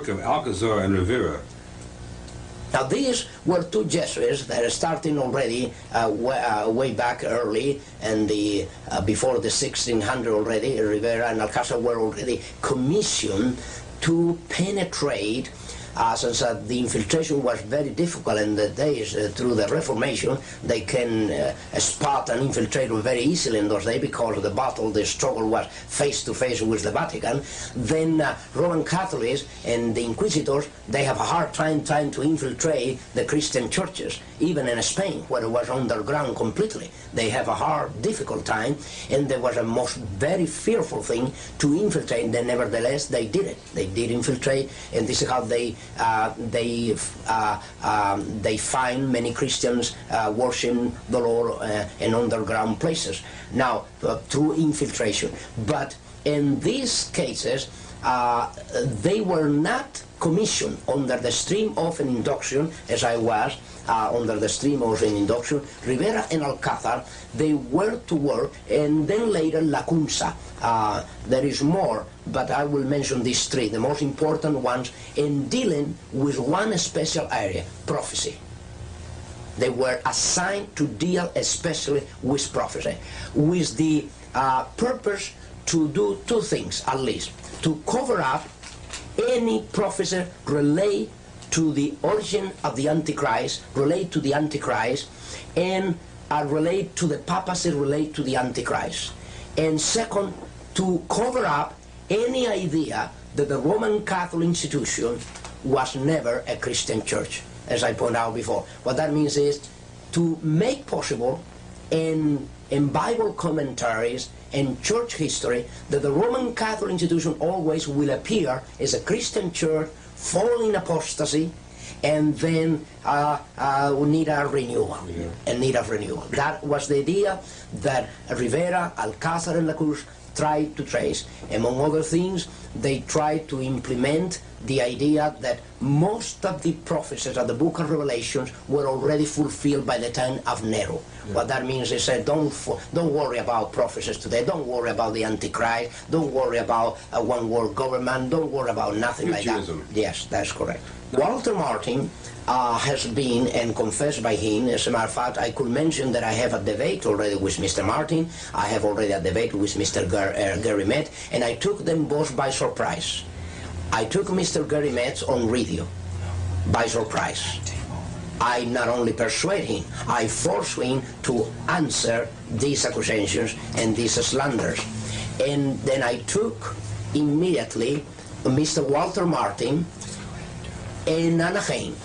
work of Alcazar and Rivera. Now these were two Jesuits that are starting already way back early, and before the 1600 already. Rivera and Alcazar were already commissioned to penetrate, since the infiltration was very difficult in the days through the Reformation. They can spot an infiltrator very easily in those days because the struggle was face to face with the Vatican. Then Roman Catholics and the Inquisitors, they have a hard time trying to infiltrate the Christian churches, even in Spain, where it was underground completely. They have a hard, difficult time, and there was a very fearful thing to infiltrate. Then nevertheless, they did it. They did infiltrate, and this is how they find many Christians worshiping the Lord in underground places. Now, through infiltration. But in these cases, they were not commissioned under the stream of an induction, as I was, under the stream of an induction. Rivera and Alcázar, they were to work, and then later Lacunza. There is more, but I will mention these three, the most important ones, in dealing with one special area, prophecy. They were assigned to deal especially with prophecy, with the purpose to do two things at least: to cover up any prophecy relate to the origin of the Antichrist, relate to the Antichrist, and relate to the papacy, relate to the Antichrist. And second, to cover up any idea that the Roman Catholic institution was never a Christian church, as I pointed out before. What that means is to make possible in Bible commentaries and church history that the Roman Catholic institution always will appear as a Christian church, fall in apostasy, and then need a renewal. That was the idea that Rivera, Alcázar, and Lacunza tried to trace. Among other things, they tried to implement the idea that most of the prophecies of the book of Revelations were already fulfilled by the time of Nero. Yeah. What that means is that don't worry about prophecies today, don't worry about the Antichrist, don't worry about a one-world government, don't worry about nothing like that. Yes, that's correct. Walter Martin has been, and confessed by him, as a matter of fact, I could mention that I have a debate already with Mr. Martin, I have already a debate with Mr. Gary Met, and I took them both by surprise. I took Mr. Gary Metz on radio by surprise. I not only persuade him, I force him to answer these accusations and these slanders. And then I took immediately Mr. Walter Martin and Anaheim.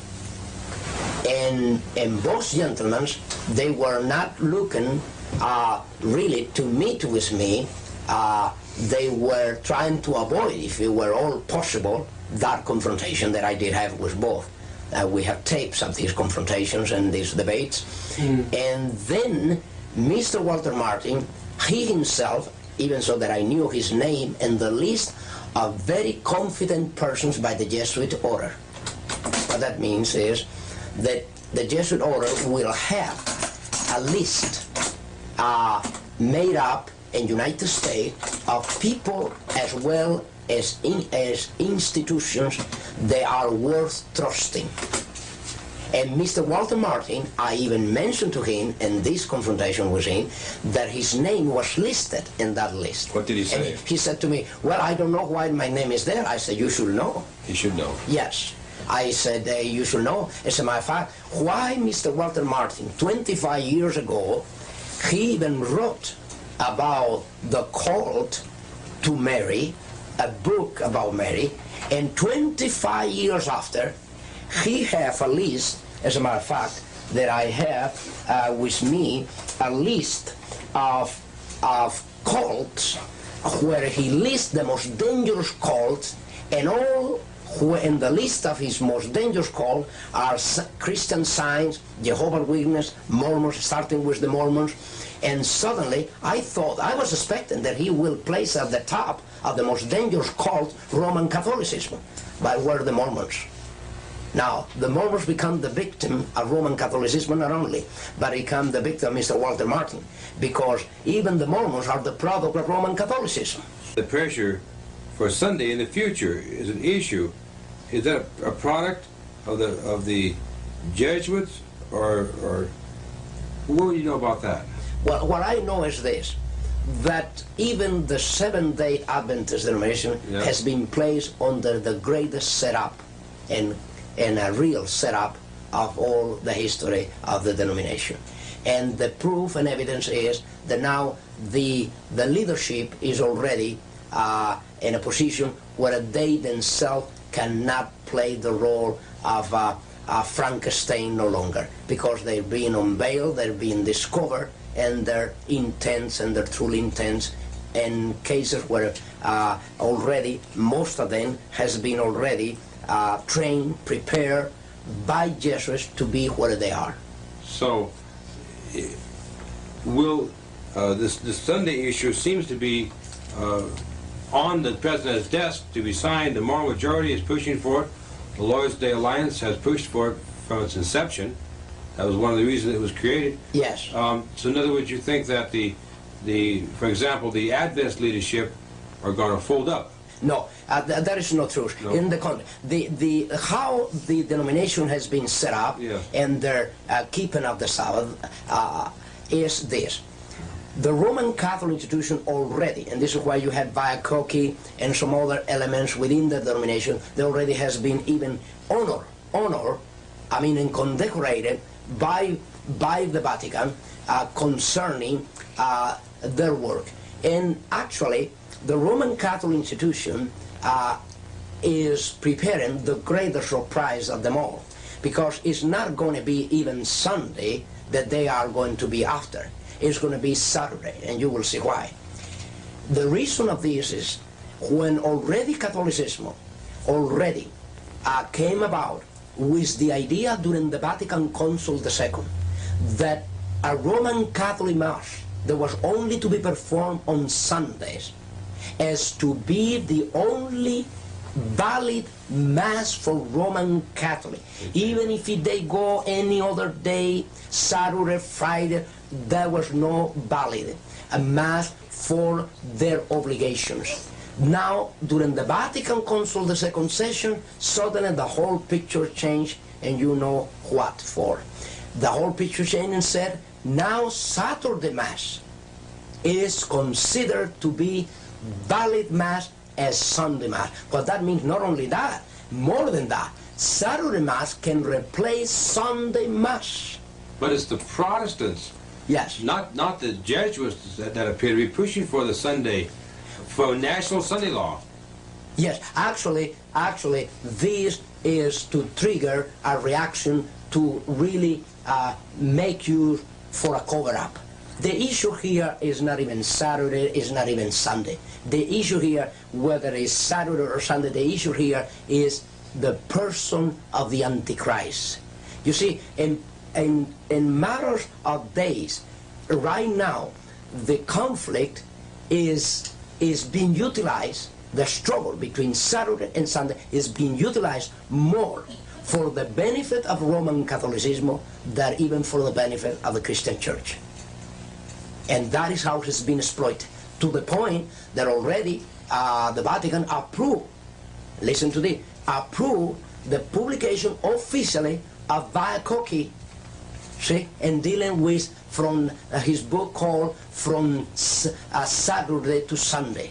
And both gentlemen, they were not looking really to meet with me. They were trying to avoid, if it were all possible, that confrontation that I did have with both. We have tapes of these confrontations and these debates. And then Mr. Walter Martin, he himself, even so that I knew his name and the list of very confident persons by the Jesuit order. What that means is that the Jesuit order will have a list made up in United States of people as well as institutions that are worth trusting. And Mr. Walter Martin, I even mentioned to him in this confrontation with him that his name was listed in that list. What did he say? And he said to me, well, I don't know why my name is there. I said, you should know. He should know. Yes. I said, you should know. As a matter of fact, why Mr. Walter Martin, 25 years ago, he even wrote about the cult to Mary, a book about Mary, and 25 years after, he have a list, as a matter of fact, that I have with me, a list of cults where he lists the most dangerous cults, and all in the list of his most dangerous cults are Christian Science, Jehovah's Witnesses, Mormons, starting with the Mormons. And suddenly, I was expecting that he will place at the top of the most dangerous cult Roman Catholicism, but were the Mormons. Now, the Mormons become the victim of Roman Catholicism not only, but become the victim of Mr. Walter Martin, because even the Mormons are the product of Roman Catholicism. The pressure for Sunday in the future is an issue is that a product of the Jesuits, or what do you know about that? Well, what I know is this, that even the Seventh-day Adventist denomination has been placed under the greatest setup and a real setup of all the history of the denomination. And the proof and evidence is that now the leadership is already in a position where they themselves cannot play the role of Frankenstein no longer, because they're being unveiled, they're being discovered, and their intents and their true intents, in cases where already most of them has been already trained, prepared by Jesuits to be where they are. So, will this Sunday issue seems to be on the president's desk to be signed? The moral majority is pushing for it. The Lord's Day Alliance has pushed for it from its inception. That was one of the reasons it was created. Yes. So in other words, you think that for example, the Adventist leadership are going to fold up? No, that is not true. No. In the how the denomination has been set up and their keeping of the Sabbath is this. The Roman Catholic institution already, and this is why you have Biacochi and some other elements within the denomination, there already has been even honor, and condecorated by the Vatican concerning their work. And actually, the Roman Catholic institution is preparing the greatest surprise of them all, because it's not going to be even Sunday that they are going to be after. It's going to be Saturday, and you will see why. The reason of this is when already Catholicism already came about with the idea during the Vatican Council II that a Roman Catholic Mass that was only to be performed on Sundays as to be the only valid Mass for Roman Catholic. Even if they go any other day, Saturday, Friday, there was no valid a Mass for their obligations. Now, during the Vatican Council, the second session, suddenly the whole picture changed, and you know what for. The whole picture changed and said, now Saturday Mass is considered to be valid Mass as Sunday Mass. But that means not only that, more than that, Saturday Mass can replace Sunday Mass. But it's the Protestants, yes, not the Jesuits that appear to be pushing for the Sunday, for national Sunday law. Yes, actually, this is to trigger a reaction to really make you for a cover-up. The issue here is not even Saturday, is not even Sunday. The issue here, whether it's Saturday or Sunday, the issue here is the person of the Antichrist. You see, in matters of days, right now, the conflict is being utilized, the struggle between Saturday and Sunday is being utilized more for the benefit of Roman Catholicism than even for the benefit of the Christian Church. And that is how it has been exploited, to the point that already the Vatican approved, listen to this, approved the publication officially of Biacochi, see, and dealing with from his book called From Saturday to Sunday.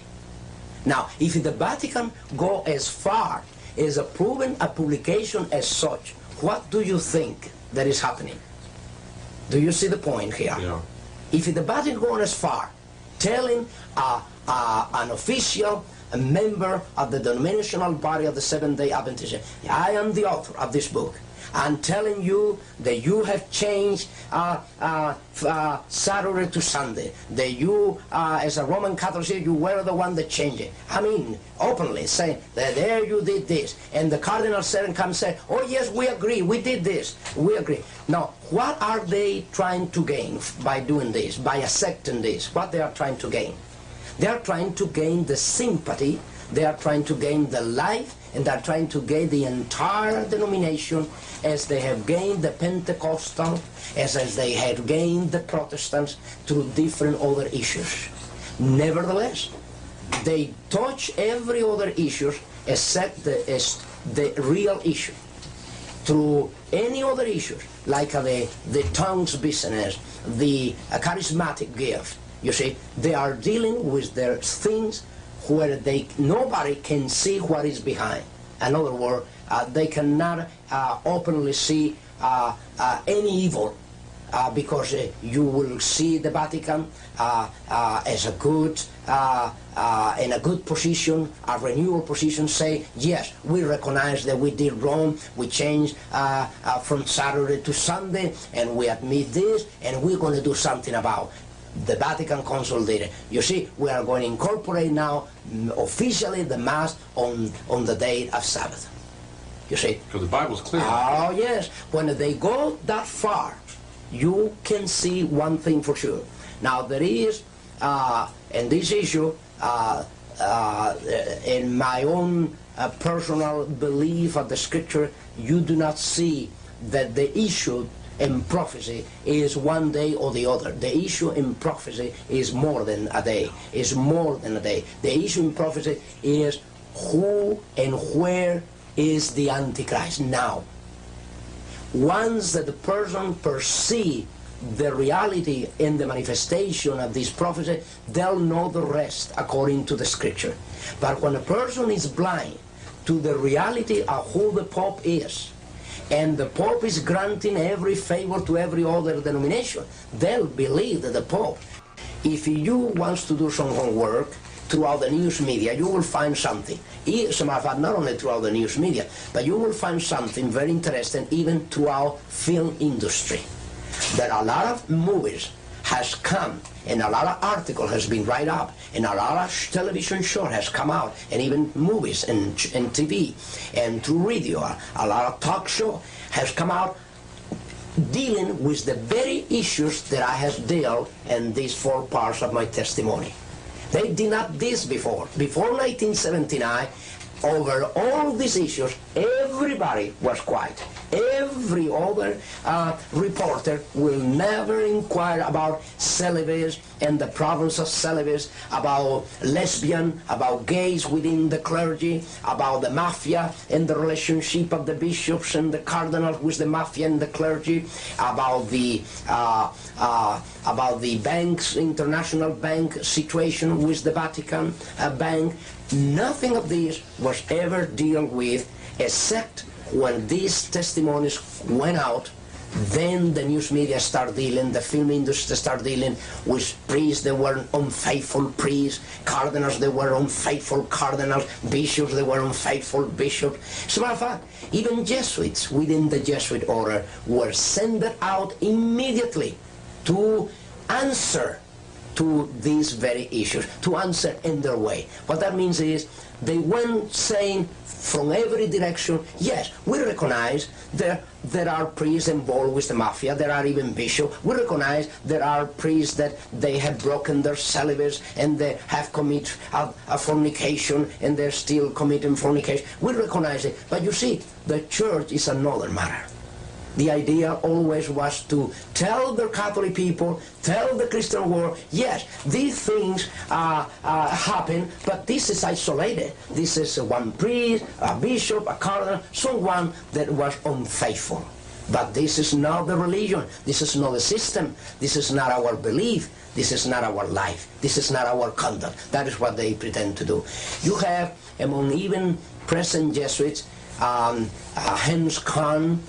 Now, if the Vatican go as far as approving a publication as such, what do you think that is happening? Do you see the point here? Yeah. If the Vatican goes as far, telling an official, a member of the denominational body of the Seventh-day Adventists, I am the author of this book, I'm telling you that you have changed Saturday to Sunday, that you, as a Roman Catholic, you were the one that changed it. I mean, openly saying that there you did this, and the Cardinal Seven comes and say, oh yes, we agree, we did this, we agree. Now, what are they trying to gain by doing this, by accepting this? What they are trying to gain? They are trying to gain the sympathy, they are trying to gain the life, and they are trying to gain the entire denomination as they have gained the Pentecostal, as they have gained the Protestants through different other issues. Nevertheless, they touch every other issue except the real issue. Through any other issues, like the tongues business, the charismatic gift, you see, they are dealing with their things where nobody can see what is behind. In other words, they cannot openly see any evil, because you will see the Vatican as a good, in a good position, a renewal position, say, yes, we recognize that we did wrong, we changed from Saturday to Sunday, and we admit this, and we're going to do something about it. The Vatican Council did it. You see, we are going to incorporate now officially the Mass on the day of Sabbath. You see? Because the Bible's clear. Oh, yes. When they go that far, you can see one thing for sure. Now, there is, in this issue, in my own personal belief of the Scripture, you do not see that the issue in prophecy is one day or the other. The issue in prophecy is more than a day. Is more than a day. The issue in prophecy is who and where is the Antichrist now. Once that the person perceives the reality and the manifestation of this prophecy, they'll know the rest according to the Scripture. But when a person is blind to the reality of who the Pope is, and the Pope is granting every favor to every other denomination, they'll believe that the Pope. If you want to do some homework throughout the news media, you will find something. As a matter of fact, not only throughout the news media, but you will find something very interesting even throughout film industry. That a lot of movies has come, and a lot of article has been write up, and a lot of television show has come out, and even movies and TV and through radio, a lot of talk show has come out dealing with the very issues that I have dealt in these 4 parts of my testimony. They did not this before. Before 1979, over all these issues, everybody was quiet. Every other reporter will never inquire about celibacy and the problems of celibacy, about lesbian, about gays within the clergy, about the mafia and the relationship of the bishops and the cardinals with the mafia and the clergy, about the banks, international bank situation with the Vatican bank. Nothing of this was ever dealt with, except when these testimonies went out. Then the news media started dealing, the film industry started dealing with priests that were unfaithful priests, cardinals that were unfaithful cardinals, bishops that were unfaithful bishops. As a matter of fact, even Jesuits within the Jesuit order were sent out immediately to answer to these very issues, to answer in their way. What that means is they went saying from every direction, yes, we recognize there are priests involved with the mafia, there are even bishops. We recognize there are priests that they have broken their celibacy and they have committed a fornication and they're still committing fornication. We recognize it. But you see, the church is another matter. The idea always was to tell the Catholic people, tell the Christian world, yes, these things happen, but this is isolated. This is one priest, a bishop, a cardinal, someone that was unfaithful. But this is not the religion. This is not the system. This is not our belief. This is not our life. This is not our conduct. That is what they pretend to do. You have, among even present Jesuits, Hans Kahn,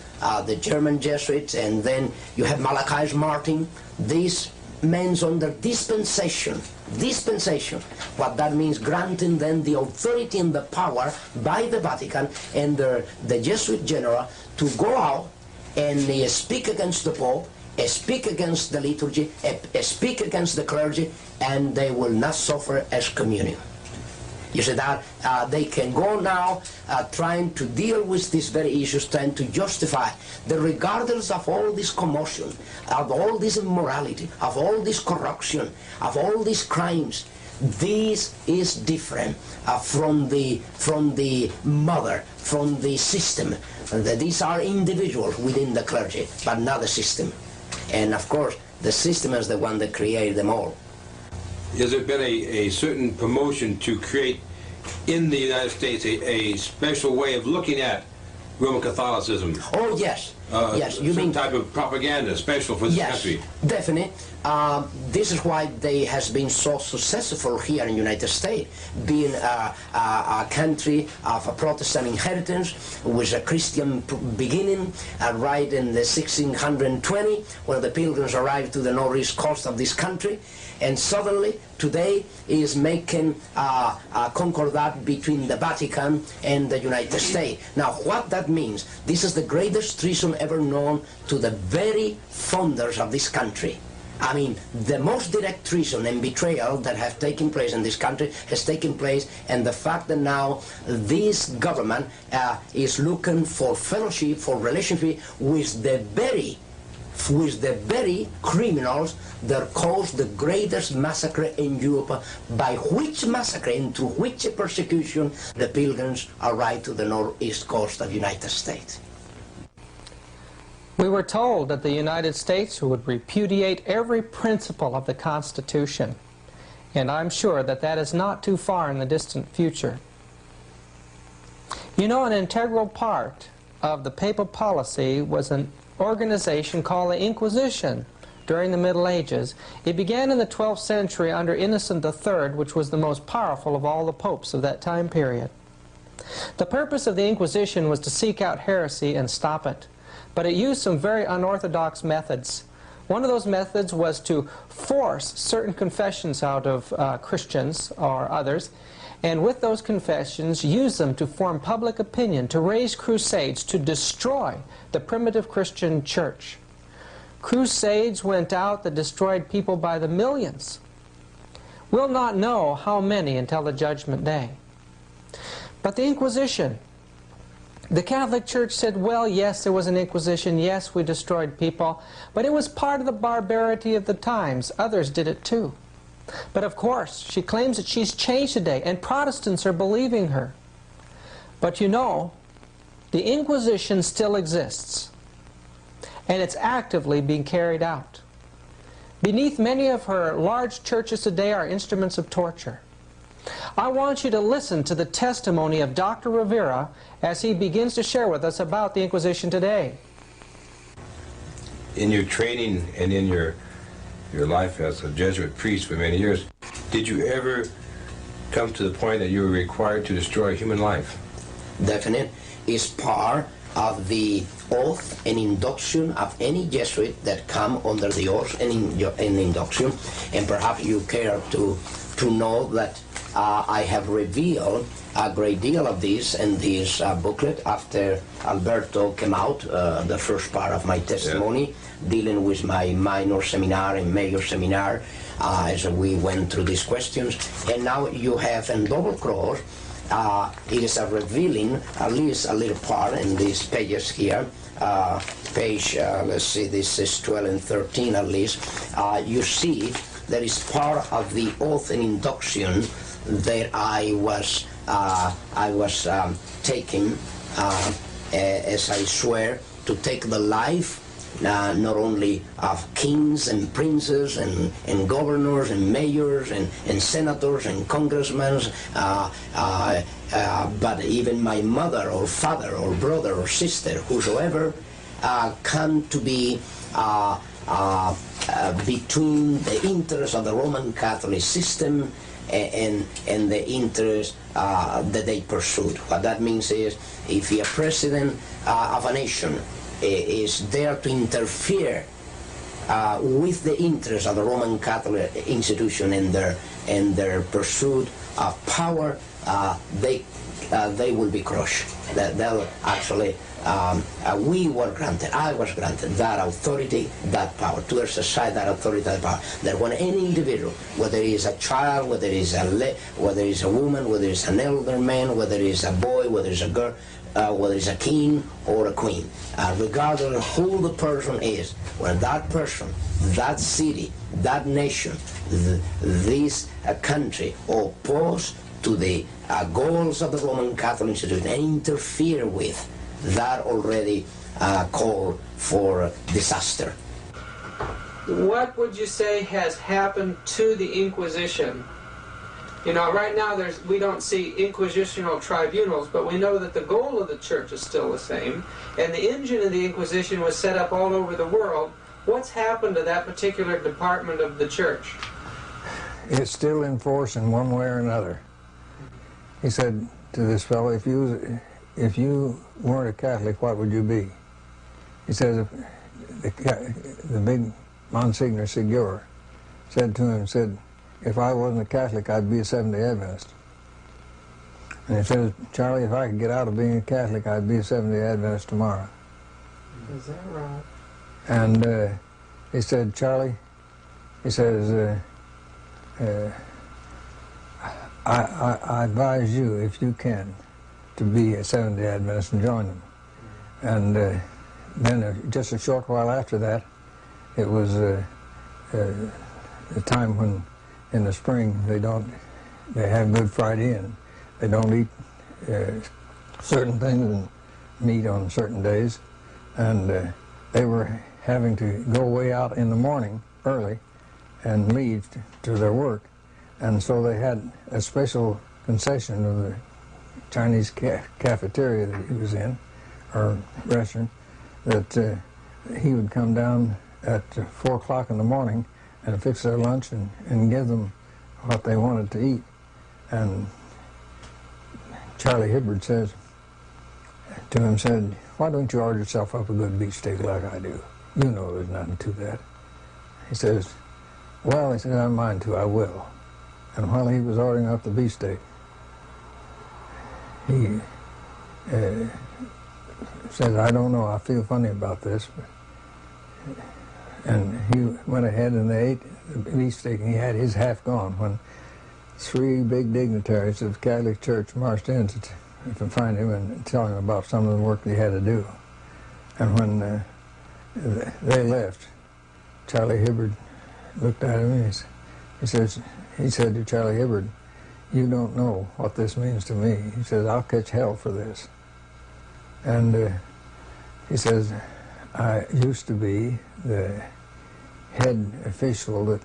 the German Jesuits, and then you have Malachi Martin. These men under dispensation. Dispensation. What that means, granting them the authority and the power by the Vatican and the Jesuit general to go out and speak against the Pope, speak against the liturgy, speak against the clergy, and they will not suffer excommunion. You see that they can go now trying to deal with these very issues, trying to justify that regardless of all this commotion, of all this immorality, of all this corruption, of all these crimes, this is different from the mother, from the system. These are individuals within the clergy, but not the system. And of course, the system is the one that created them all. Has there been a certain promotion to create in the United States a special way of looking at Roman Catholicism? Oh, yes. Yes, you some mean type of propaganda special for this country? Definitely. This is why they has been so successful here in the United States, being a country of a Protestant inheritance with a Christian beginning, right in the 1620, when the Pilgrims arrived to the northeast coast of this country, and suddenly today is making a concordat between the Vatican and the United States. Now, what that means, this is the greatest treason ever known to the very founders of this country. I mean, the most direct treason and betrayal that have taken place in this country has taken place, and the fact that now this government is looking for fellowship, for relationship with the very criminals that caused the greatest massacre in Europe, by which massacre and through which persecution the Pilgrims arrived to the northeast coast of the United States. We were told that the United States would repudiate every principle of the Constitution, and I'm sure that that is not too far in the distant future. You know, an integral part of the papal policy was an organization called the Inquisition during the Middle Ages. It began in the 12th century under Innocent III, which was the most powerful of all the popes of that time period. The purpose of the Inquisition was to seek out heresy and stop it, but it used some very unorthodox methods. One of those methods was to force certain confessions out of Christians or others, and with those confessions use them to form public opinion, to raise crusades, to destroy the primitive Christian church. Crusades went out that destroyed people by the millions. We'll not know how many until the Judgment Day. But the Inquisition, the Catholic Church said, well, yes, there was an Inquisition, yes, we destroyed people, but it was part of the barbarity of the times. Others did it too. But of course, she claims that she's changed today, and Protestants are believing her. But you know, the Inquisition still exists, and it's actively being carried out. Beneath many of her large churches today are instruments of torture. I want you to listen to the testimony of Dr. Rivera as he begins to share with us about the Inquisition today. In your training and in your life as a Jesuit priest for many years, did you ever come to the point that you were required to destroy human life? Definite. Is part of the oath and induction of any Jesuit that come under the oath and induction, and perhaps you care to know that I have revealed a great deal of this in this booklet after Alberto came out, the first part of my testimony, dealing with my minor seminar and major seminar as we went through these questions. And now you have in double cross, it is a revealing, at least a little part in these pages here, page, let's see, this is 12 and 13 at least, you see that is part of the oath and induction that I was taking as I swear to take the life not only of kings and princes and governors and mayors and senators and congressmen, but even my mother or father or brother or sister, whosoever come to be between the interests of the Roman Catholic system and the interest that they pursued. What that means is, if a president of a nation is there to interfere with the interests of the Roman Catholic institution and their pursuit of power, they will be crushed. They'll actually, we were granted, I was granted that authority, that power, to exercise that authority, that power. That when any individual, whether it is a child, whether it is a woman, whether it's an elder man, whether it is a boy, whether it's a girl, whether it's a king or a queen, regardless of who the person is, when that person, that city, that nation, this country oppose to the goals of the Roman Catholic institution and interfere with, that already call for disaster. What would you say has happened to the Inquisition You know, right now we don't see inquisitional tribunals, but we know that the goal of the church is still the same, and the engine of the Inquisition was set up all over the world. What's happened to that particular department of the church? It's still in force in one way or another. He said to this fellow, if you weren't a Catholic, what would you be? He says, the big Monsignor Segura said to him, said, if I wasn't a Catholic, I'd be a Seventh-day Adventist. And he said, Charlie, if I could get out of being a Catholic, I'd be a Seventh-day Adventist tomorrow. Is that right? And he said, Charlie, he says, I advise you, if you can, to be a Seventh-day Adventist and join them. And then just a short while after that, it was a time when in the spring they have Good Friday and they don't eat certain things and meat on certain days. And they were having to go way out in the morning early and leave to their work. And so they had a special concession of the Chinese cafeteria that he was in, or restaurant, that he would come down at 4 o'clock in the morning and fix their lunch and give them what they wanted to eat. And Charlie Hibbard says to him, said, why don't you order yourself up a good beefsteak like I do? You know there's nothing to that. He says, well, he said, I mind to, I will. And while he was ordering up the beefsteak, he said, I don't know, I feel funny about this. And he went ahead and they ate the beefsteak, and he had his half gone when 3 big dignitaries of the Catholic Church marched in to find him and tell him about some of the work that he had to do. And when they left, Charlie Hibbard looked at him and he said to Charlie Hibbard, you don't know what this means to me. He says, I'll catch hell for this. And he says, I used to be the head official that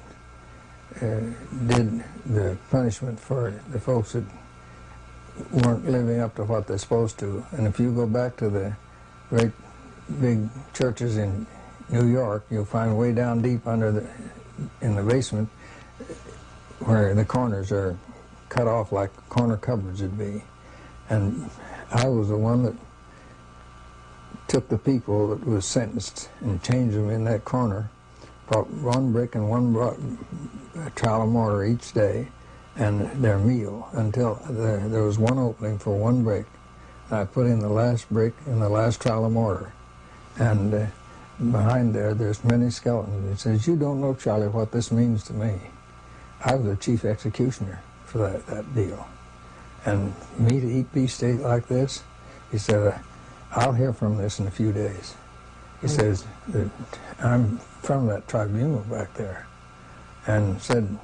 did the punishment for the folks that weren't living up to what they're supposed to. And if you go back to the great big churches in New York, you'll find way down deep in the basement where the corners are cut off like corner cupboards would be. And I was the one that took the people that was sentenced and changed them in that corner, brought 1 brick and 1 trowel of mortar each day and their meal until there was 1 opening for 1 brick. I put in the last brick and the last trowel of mortar. And behind there's many skeletons. He says, you don't know, Charlie, what this means to me. I was the chief executioner for that deal. And me to eat beefsteak like this, he said, I'll hear from this in a few days. He says, I'm from that tribunal back there. And said,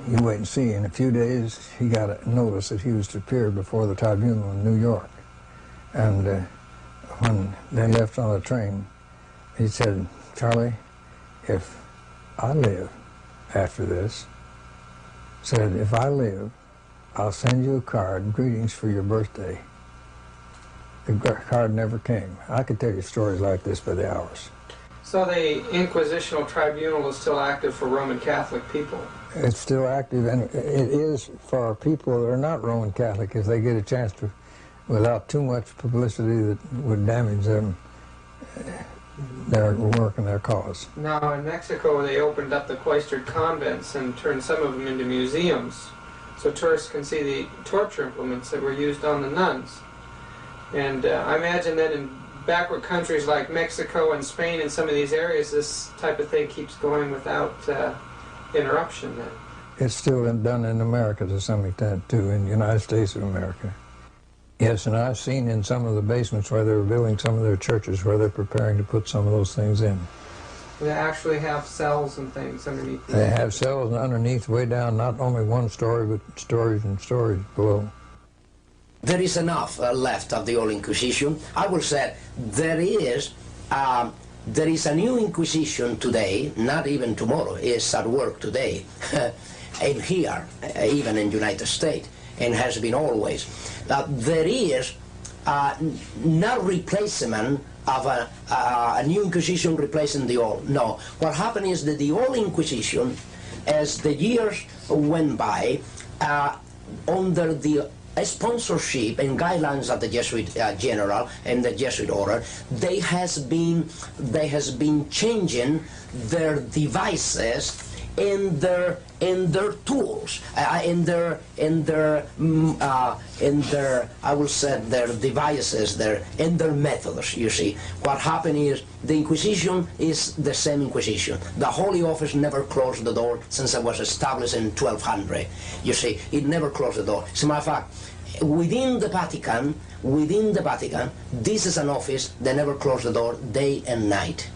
you wait and see. In a few days, he got a notice that he was to appear before the tribunal in New York. And when they left on the train, he said, Charlie, if I live after this, said, if I live, I'll send you a card, greetings for your birthday. The card never came. I could tell you stories like this by the hours. So the Inquisitional Tribunal is still active for Roman Catholic people? It's still active, and it is for people that are not Roman Catholic if they get a chance to, without too much publicity that would damage them, their work and their cause. Now in Mexico they opened up the cloistered convents and turned some of them into museums so tourists can see the torture implements that were used on the nuns. And I imagine that in backward countries like Mexico and Spain and some of these areas, this type of thing keeps going without interruption then. It's still done in America to some extent too, in the United States of America. Yes, and I've seen in some of the basements where they're building some of their churches where they're preparing to put some of those things in. They actually have cells and things underneath. They have cells underneath, way down, not only 1 story, but stories and stories below. There is enough left of the old Inquisition. I will say there is a new Inquisition today, not even tomorrow, it's at work today. and here, even in the United States, and has been always, there is not replacement of a new Inquisition replacing the old. No, what happened is that the old Inquisition, as the years went by, under the sponsorship and guidelines of the Jesuit general and the Jesuit order, they has been changing their devices and their tools, in their I will say their devices, and their methods. You see, what happened is the Inquisition is the same Inquisition. The Holy Office never closed the door since it was established in 1200. You see, it never closed the door. As a matter of fact, within the Vatican, this is an office that never closed the door day and night.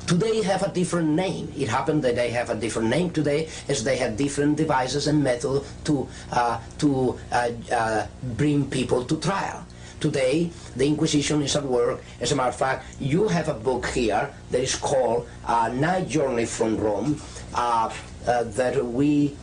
Today have a different name. It happened that they have a different name today, as they have different devices and methods to bring people to trial. Today, the Inquisition is at work. As a matter of fact, you have a book here that is called Night Journey from Rome, that we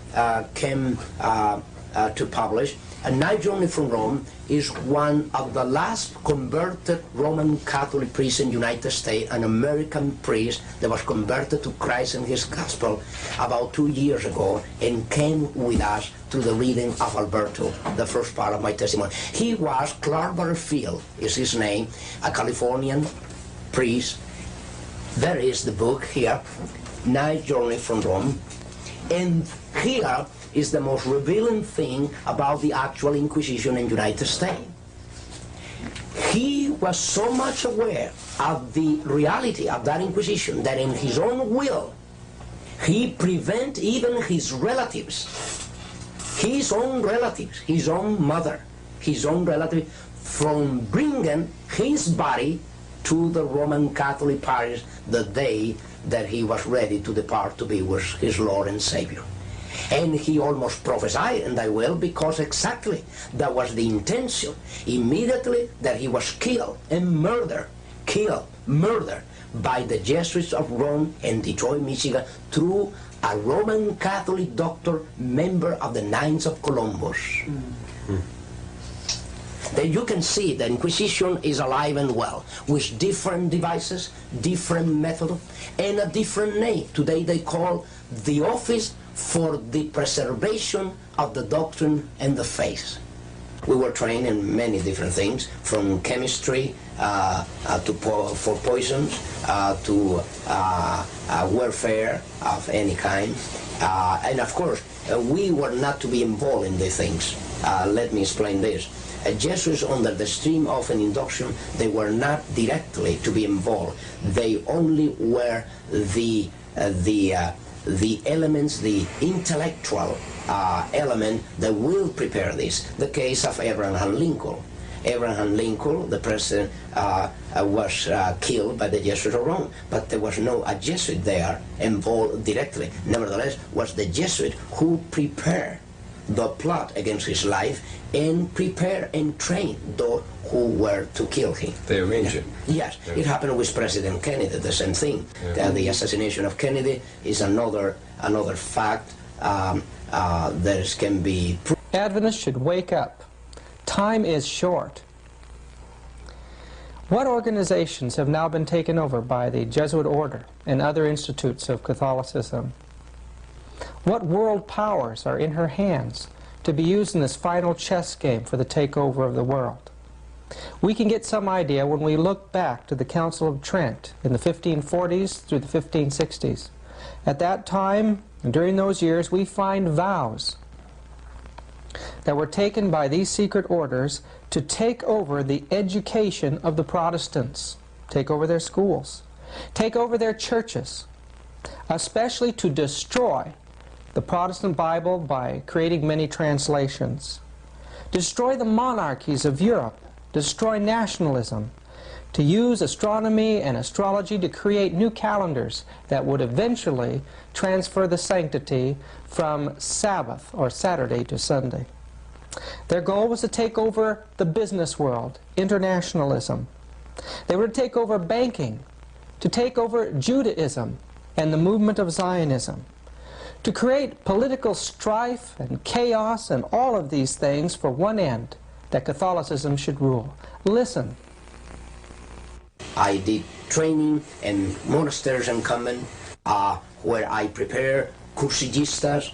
came to publish. A Night Journey from Rome is one of the last converted Roman Catholic priests in the United States, an American priest that was converted to Christ and his gospel about 2 years ago, and came with us to the reading of Alberto, the first part of my testimony. He was Clark Butterfield, is his name, a Californian priest. There is the book here, Night Journey from Rome, and here is the most revealing thing about the actual Inquisition in the United States. He was so much aware of the reality of that Inquisition that in his own will, he prevented even his relatives, his own mother, his own relative, from bringing his body to the Roman Catholic parish the day that he was ready to depart to be with his Lord and Savior. And he almost prophesied in thy will, because exactly that was the intention. Immediately that he was killed by the Jesuits of Rome and Detroit, Michigan, through a Roman Catholic doctor, member of the Knights of Columbus. Then you can see the Inquisition is alive and well, with different devices, different methods, and a different name. Today they call the Office for the Preservation of the Doctrine and the Faith. We were trained in many different things, from chemistry for poisons, to warfare of any kind. And of course, we were not to be involved in these things. Let me explain this. Jesuits, under the stream of an induction, they were not directly to be involved. They only were the elements, the intellectual element that will prepare this. The case of Abraham Lincoln. Abraham Lincoln, the president, was killed by the Jesuits of Rome, but there was no a Jesuit there involved directly. Nevertheless, was the Jesuit who prepared the plot against his life, and prepare and train those who were to kill him. They arranged it. Yes, it happened with President Kennedy, the same thing. The assassination of Kennedy is another fact that can be proved. Adventists should wake up. Time is short. What organizations have now been taken over by the Jesuit order and other institutes of Catholicism? What world powers are in her hands to be used in this final chess game for the takeover of the world? We can get some idea when we look back to the Council of Trent in the 1540s through the 1560s. At that time, and during those years, we find vows that were taken by these secret orders to take over the education of the Protestants, take over their schools, take over their churches, especially to destroy the Protestant Bible by creating many translations, destroy the monarchies of Europe, destroy nationalism, to use astronomy and astrology to create new calendars that would eventually transfer the sanctity from Sabbath or Saturday to Sunday. Their goal was to take over the business world, internationalism. They were to take over banking, to take over Judaism and the movement of Zionism, to create political strife and chaos and all of these things for one end, that Catholicism should rule. Listen. I did training in monasteries and convent where I prepare cursigistas,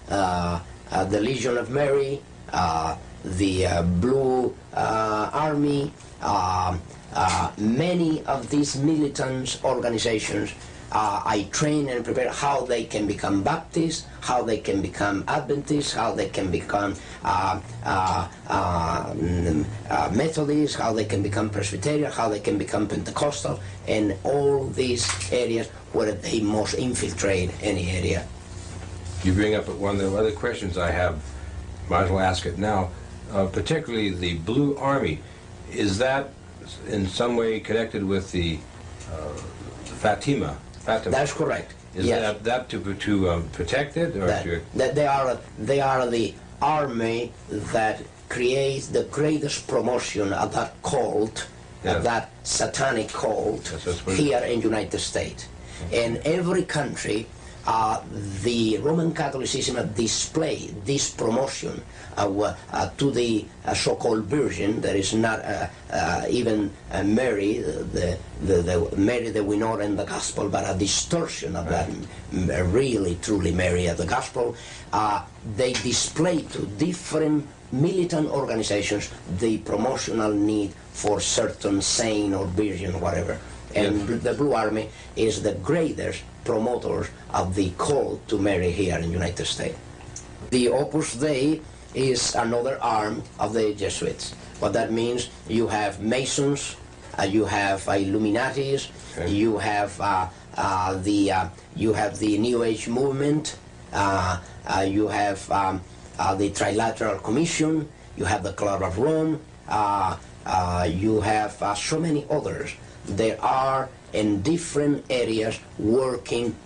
the Legion of Mary, the Blue Army, many of these militant organizations. I train and prepare how they can become Baptists, how they can become Adventists, how they can become Methodists, how they can become Presbyterian, how they can become Pentecostal, and all these areas where they must infiltrate any area. You bring up one of the other questions I have, might as well ask it now, particularly the Blue Army. Is that in some way connected with the Fatima? That's correct. Is yes. that to protect it, or that they are the army that creates the greatest promotion of that cult, yes. of that satanic cult here in United States. In every country, the Roman Catholicism displayed this promotion to the so-called Virgin. There is not even Mary, the Mary that we know in the Gospel, but a distortion of that really, truly Mary of the Gospel. They display to different militant organizations the promotional need for certain saint or virgin, whatever. And yes. The Blue Army is the greatest promoters of the call to Mary here in the United States. The Opus Dei is another arm of the Jesuits. What that means, you have Masons, you have Illuminatis, okay. You have the New Age movement, you have the Trilateral Commission, you have the Club of Rome, you have so many others. There are in different areas working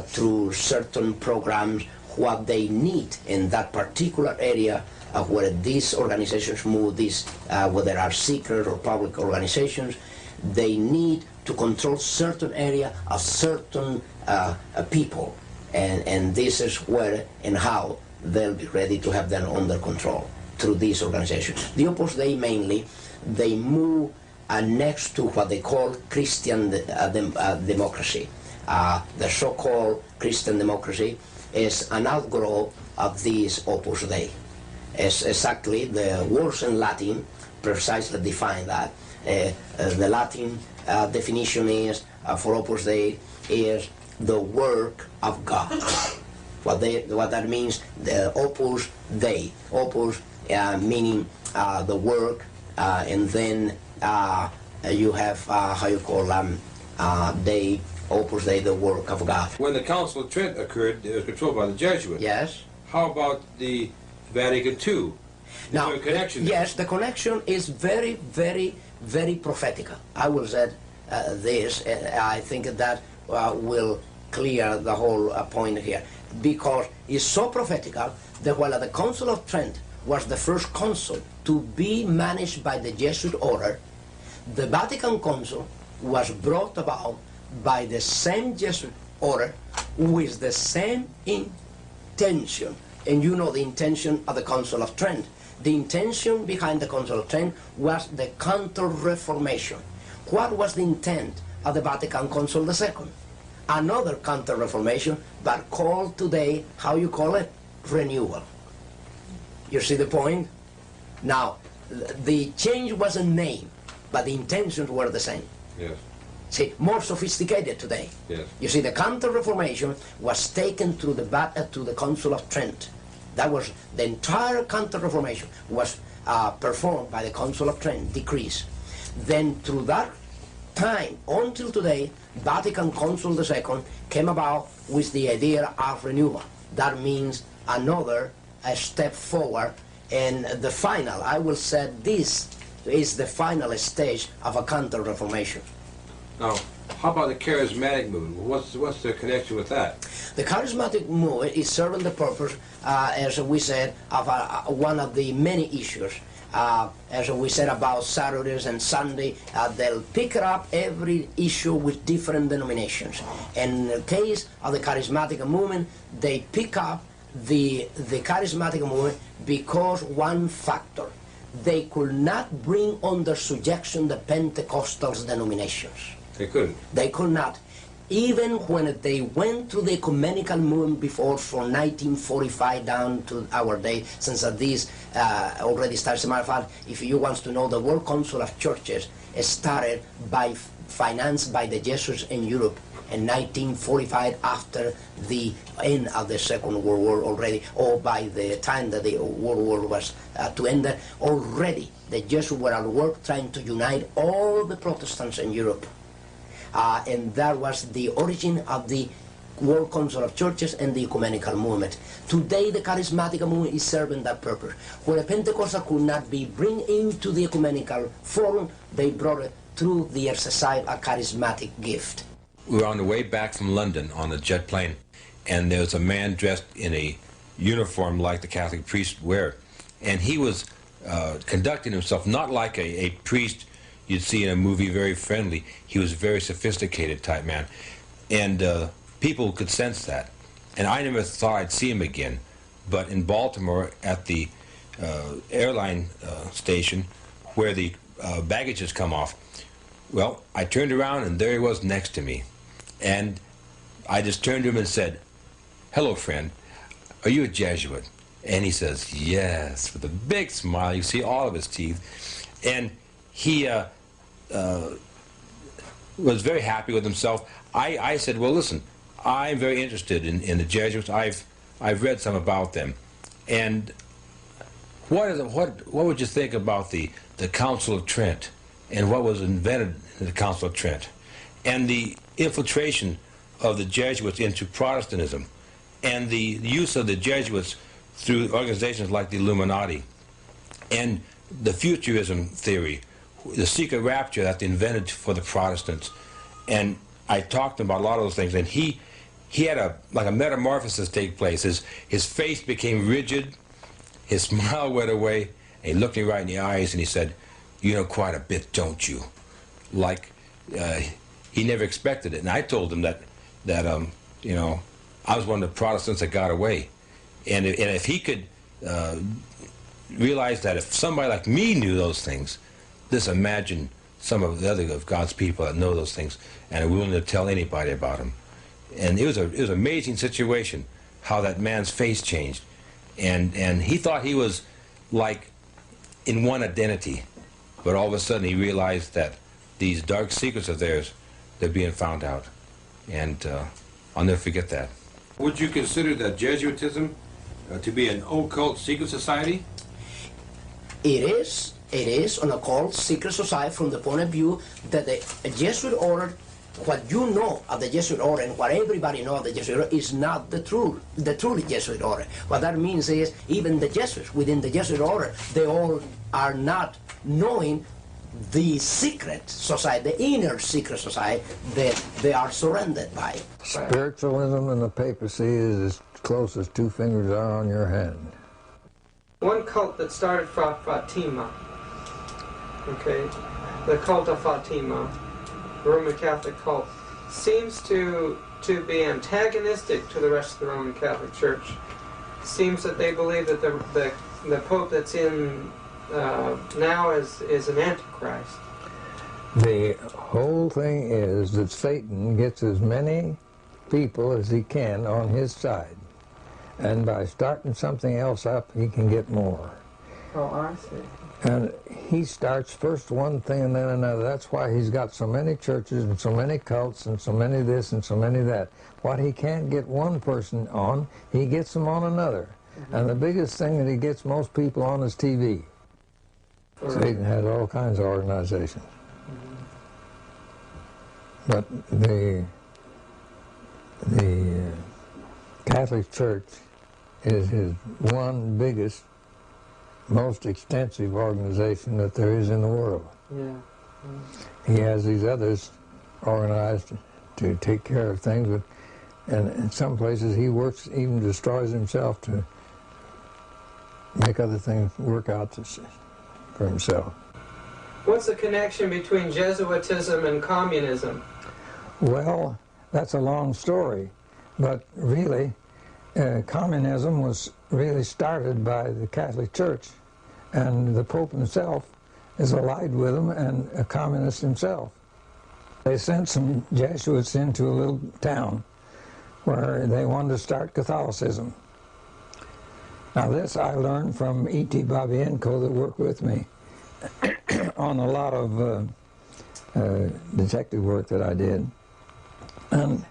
through certain programs what they need in that particular area where these organizations move, where there are secret or public organizations. They need to control certain area of certain people, and this is where and how they'll be ready to have them under control through these organizations. The Opus Dei mainly, they move next to what they call Christian democracy. The so-called Christian democracy is an outgrowth of this Opus Dei. It's exactly the words in Latin precisely define that. The Latin definition is for Opus Dei is the work of God. What that means, the Opus Dei. Opus meaning the work, and then you have how you call Dei, Opus Dei, the work of God. When the Council of Trent occurred, it was controlled by the Jesuits. Yes. How about the Vatican II? Now, connection yes, the connection is very, very, very prophetical. I will say this, I think that will clear the whole point here, because it's so prophetical that while the Council of Trent was the first council to be managed by the Jesuit order, the Vatican Council was brought about by the same Jesuit order with the same intention. And you know the intention of the Council of Trent. The intention behind the Council of Trent was the Counter-Reformation. What was the intent of the Vatican Council II? Another Counter-Reformation, but called today, how you call it? Renewal. You see the point? Now, the change was a name, but the intentions were the same. Yes. See, more sophisticated today. Yes. You see, the Counter-Reformation was taken to the Council of Trent. That was the entire Counter-Reformation was performed by the Council of Trent, decrees. Then through that time until today, Vatican Council II came about with the idea of renewal. That means another step forward, and the final, I will say this is the final stage of a Counter-Reformation. Now, how about the charismatic movement? What's the connection with that? The charismatic movement is serving the purpose, as we said, of one of the many issues. As we said about Saturdays and Sunday, they'll pick up every issue with different denominations. In the case of the charismatic movement, they pick up the charismatic movement because one factor: they could not bring under subjection the Pentecostal denominations. They couldn't. They could not. Even when they went to the ecumenical movement before, from 1945 down to our day, since this already starts. As a matter of fact, if you want to know, the World Council of Churches started by financed by the Jesuits in Europe in 1945, after the end of the Second World War already, or by the time that the World War was to end, already the Jesuits were at work trying to unite all the Protestants in Europe. And that was the origin of the World Council of Churches and the ecumenical movement. Today the charismatic movement is serving that purpose. Where the Pentecostal could not be bring into the ecumenical forum, they brought it through the exercise of a charismatic gift. We were on the way back from London on a jet plane, and there was a man dressed in a uniform like the Catholic priests wear, and he was conducting himself not like a priest you'd see in a movie, very friendly. He was a very sophisticated type man, and people could sense that. And I never thought I'd see him again, but in Baltimore at the airline station where the baggages come off, well, I turned around and there he was next to me, and I just turned to him and said, "Hello, friend, are you a Jesuit?" And he says, "Yes," with a big smile. You see all of his teeth. And he was very happy with himself. I said, "Well, listen, I'm very interested in the Jesuits. I've read some about them. And what would you think about the Council of Trent and what was invented in the Council of Trent and the infiltration of the Jesuits into Protestantism and the use of the Jesuits through organizations like the Illuminati and the futurism theory, the secret rapture that they invented for the Protestants?" And I talked to him about a lot of those things, and he had a metamorphosis take place. His face became rigid, his smile went away, and he looked me right in the eyes and he said, "You know quite a bit, don't you?" Like he never expected it. And I told him that you know, I was one of the Protestants that got away, and if he could realize that if somebody like me knew those things, just imagine some of the other of God's people that know those things and are willing to tell anybody about them. And it was an amazing situation how that man's face changed, and he thought he was like in one identity, but all of a sudden he realized that these dark secrets of theirs, they're being found out, and I'll never forget that. Would you consider that Jesuitism to be an occult secret society? It is an occult secret society from the point of view that the Jesuit order, what you know of the Jesuit order and what everybody knows of the Jesuit order is not the truly Jesuit order. What that means is even the Jesuits within the Jesuit order, they all are not knowing the secret society, the inner secret society that they are surrounded by. Spiritualism and the papacy is as close as two fingers are on your hand. One cult that started from Fatima, okay, the cult of Fatima, the Roman Catholic cult, seems to be antagonistic to the rest of the Roman Catholic Church. Seems that they believe that the Pope that's in now is an antichrist. The whole thing is that Satan gets as many people as he can on his side, and by starting something else up, he can get more. Oh, I see. And he starts first one thing and then another. That's why he's got so many churches and so many cults and so many this and so many that. What he can't get one person on, he gets them on another. Mm-hmm. And the biggest thing that he gets most people on is TV. Right. Satan has all kinds of organizations. Mm-hmm. But the Catholic Church is his one biggest, most extensive organization that there is in the world. Yeah. He has these others organized to take care of things, but and in some places he works, even destroys himself to make other things work out for himself. What's the connection between Jesuitism and communism? Well, that's a long story, but really, communism was really started by the Catholic Church, and the Pope himself is allied with them and a communist himself. They sent some Jesuits into a little town where they wanted to start Catholicism. Now this I learned from E.T. Babienko that worked with me on a lot of detective work that I did. And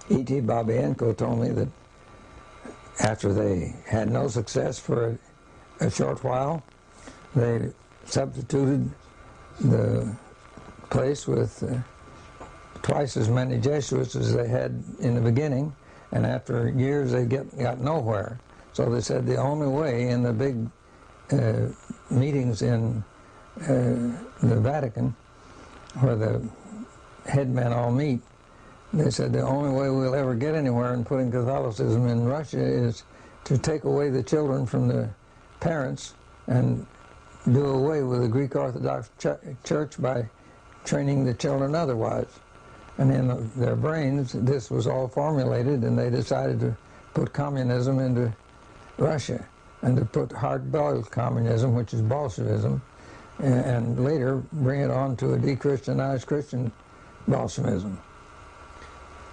E.T. Babienko told me that after they had no success for a short while, they substituted the place with twice as many Jesuits as they had in the beginning, and after years they got nowhere. So they said the only way in the big meetings in the Vatican, where the headmen all meet, they said the only way we'll ever get anywhere in putting Catholicism in Russia is to take away the children from the parents and do away with the Greek Orthodox Church by training the children otherwise. And in their brains, this was all formulated, and they decided to put communism into Russia and to put hard-boiled communism, which is Bolshevism, and later bring it on to a de-Christianized Christian Bolshevism.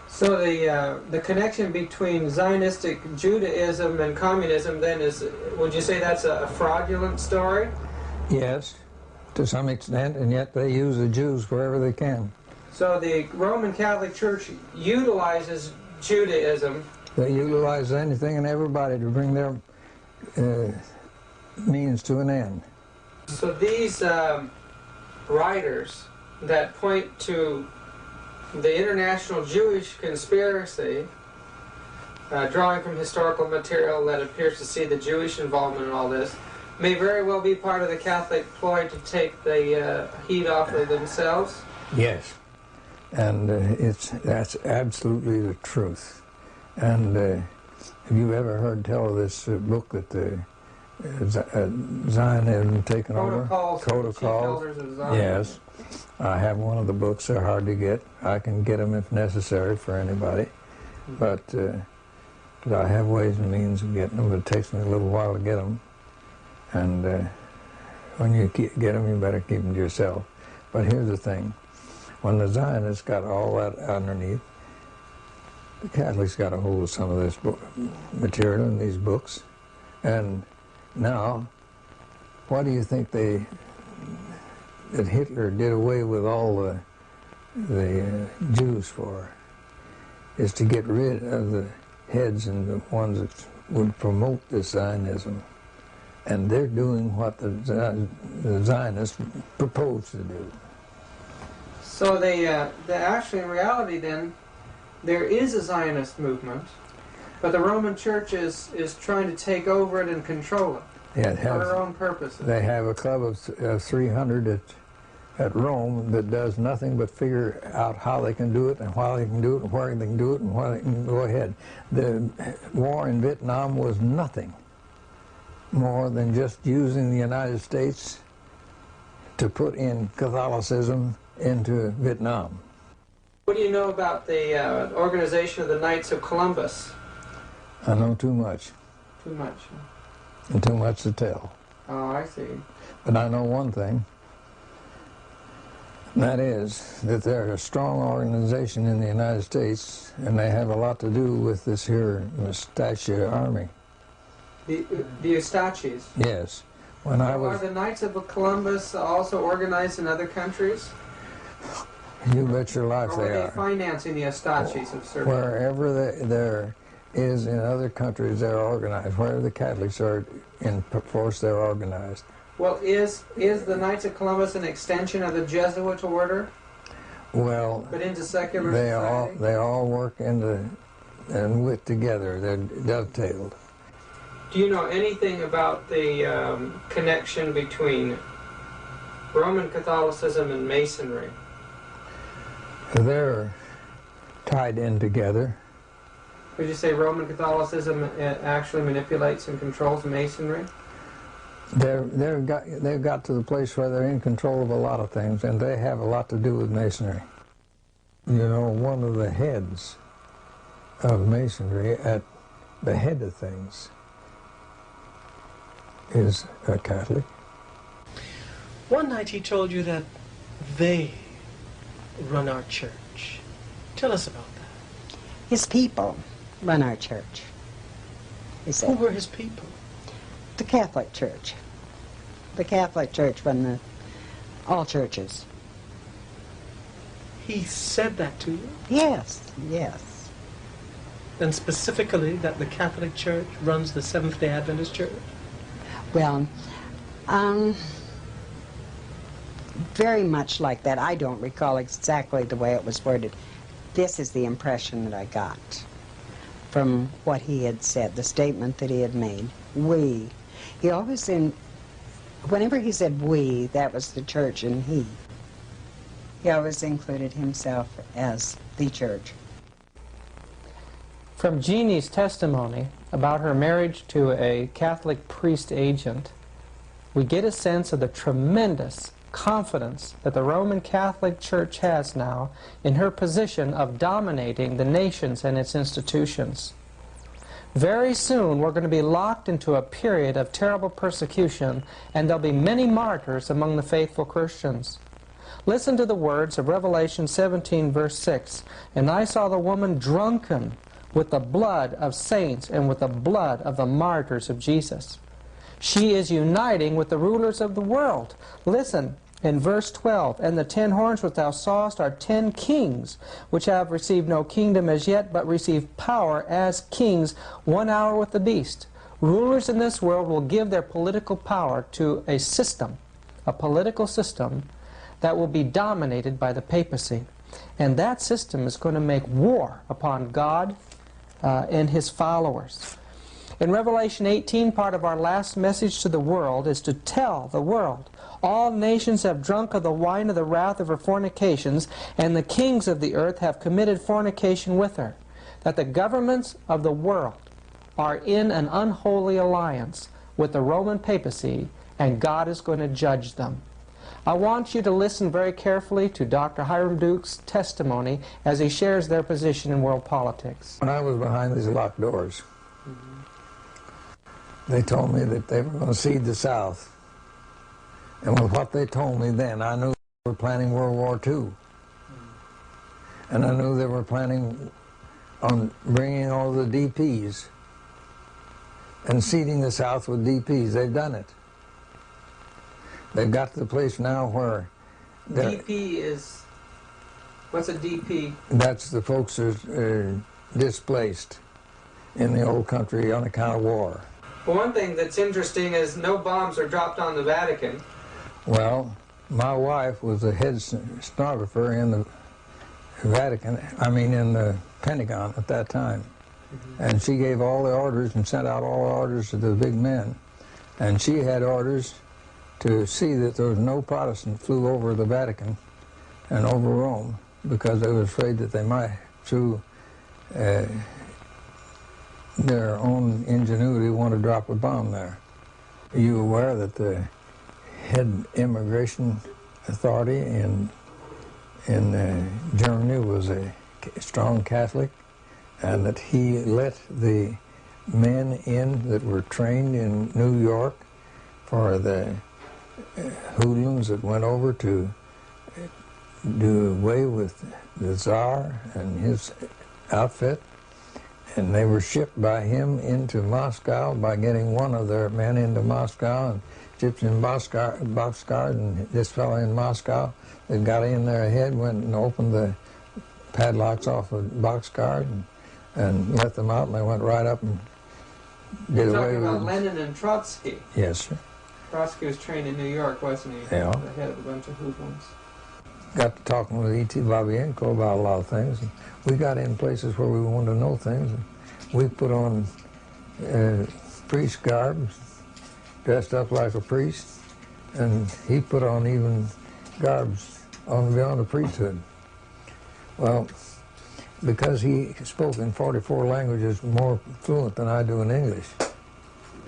So the connection between Zionistic Judaism and communism then is, would you say that's a fraudulent story? Yes, to some extent, and yet they use the Jews wherever they can. So the Roman Catholic Church utilizes Judaism. They utilize anything and everybody to bring their means to an end. So these writers that point to the international Jewish conspiracy, drawing from historical material that appears to see the Jewish involvement in all this, may very well be part of the Catholic ploy to take the heat off of themselves? Yes, and that's absolutely the truth. And have you ever heard tell of this book that the Zionism taken over? Protocols. Yes, I have one of the books. They're hard to get. I can get them if necessary for anybody, but I have ways and means of getting them. But it takes me a little while to get them. And when you get them, you better keep them to yourself. But here's the thing. When the Zionists got all that underneath, the Catholics got a hold of some of this material in these books. And now, why do you think that Hitler did away with all the Jews for? Is to get rid of the heads and the ones that would promote this Zionism. And they're doing what the Zionists proposed to do. So they actually, in reality then, there is a Zionist movement, but the Roman Church is trying to take over it and control it for their own purposes. They have a club of 300 at Rome that does nothing but figure out how they can do it and why they can do it and where they can do it and why they can go ahead. The war in Vietnam was nothing more than just using the United States to put in Catholicism into Vietnam. What do you know about the organization of the Knights of Columbus? I know too much. Too much. And too much to tell. Oh, I see. But I know one thing, and that is that they're a strong organization in the United States, and they have a lot to do with this here Mustache Army. The Ustachis? Yes. When I was... Are the Knights of Columbus also organized in other countries? You bet your life they are. Or are they financing the Ustachis of certain... Wherever there is in other countries, they're organized. Wherever the Catholics are in force, they're organized. Well, is the Knights of Columbus an extension of the Jesuit order? Well, but into secular society? They all work and with together. They're dovetailed. Do you know anything about the connection between Roman Catholicism and Masonry? They're tied in together. Would you say Roman Catholicism actually manipulates and controls Masonry? They've got to the place where they're in control of a lot of things, and they have a lot to do with Masonry. You know, one of the heads of Masonry, at the head of things, is a Catholic. One night he told you that they run our church. Tell us about that. His people run our church, he Who said. were his people? The Catholic Church. The Catholic Church run all churches. He said that to you? Yes, yes. And specifically that the Catholic Church runs the Seventh-day Adventist Church? Well, very much like that. I don't recall exactly the way it was worded. This is the impression that I got from what he had said, the statement that he had made. We. He always whenever he said we, that was the church and he. He always included himself as the church. From Jeannie's testimony about her marriage to a Catholic priest agent, we get a sense of the tremendous confidence that the Roman Catholic Church has now in her position of dominating the nations and its institutions. Very soon we're going to be locked into a period of terrible persecution, and there'll be many martyrs among the faithful Christians. Listen to the words of Revelation 17, verse 6. "And I saw the woman drunken with the blood of saints and with the blood of the martyrs of Jesus." She is uniting with the rulers of the world. Listen, in verse 12, "And the 10 horns which thou sawest are 10 kings, which have received no kingdom as yet, but receive power as kings 1 hour with the beast." Rulers in this world will give their political power to a system, a political system, that will be dominated by the papacy. And that system is going to make war upon God and his followers. In Revelation 18, part of our last message to the world is to tell the world, "All nations have drunk of the wine of the wrath of her fornications, and the kings of the earth have committed fornication with her." That the governments of the world are in an unholy alliance with the Roman papacy, and God is going to judge them. I want you to listen very carefully to Dr. Hiram Duke's testimony as he shares their position in world politics. When I was behind these locked doors, they told me that they were going to cede the South. And with what they told me then, I knew they were planning World War II. And I knew they were planning on bringing all the DPs and seeding the South with DPs. They've done it. They've got to the place now where... DP is... What's a DP? That's the folks that are displaced in the old country on account of war. Well, one thing that's interesting is no bombs are dropped on the Vatican. Well, my wife was the head stenographer in the Vatican, in the Pentagon at that time. And she gave all the orders and sent out all the orders to the big men. And she had orders to see that there was no Protestant flew over the Vatican and over Rome, because they were afraid that they might, through their own ingenuity, want to drop a bomb there. Are you aware that the head immigration authority in Germany was a strong Catholic, and that he let the men in that were trained in New York for the hoodlums that went over to do away with the Tsar and his outfit, and they were shipped by him into Moscow by getting one of their men into Moscow and shipped in boxcar, and this fellow in Moscow that got in there ahead went and opened the padlocks off of boxcar and let them out, and they went right up and did away with You're talking about Lenin and Trotsky. Yes, sir. Trotsky was trained in New York, wasn't he? Yeah. The head of a bunch of hoodlums. Got to talking with E.T. Babienko about a lot of things. And we got in places where we wanted to know things. And we put on priest garb, dressed up like a priest, and he put on even garbs on beyond the priesthood. Well, because he spoke in 44 languages more fluent than I do in English,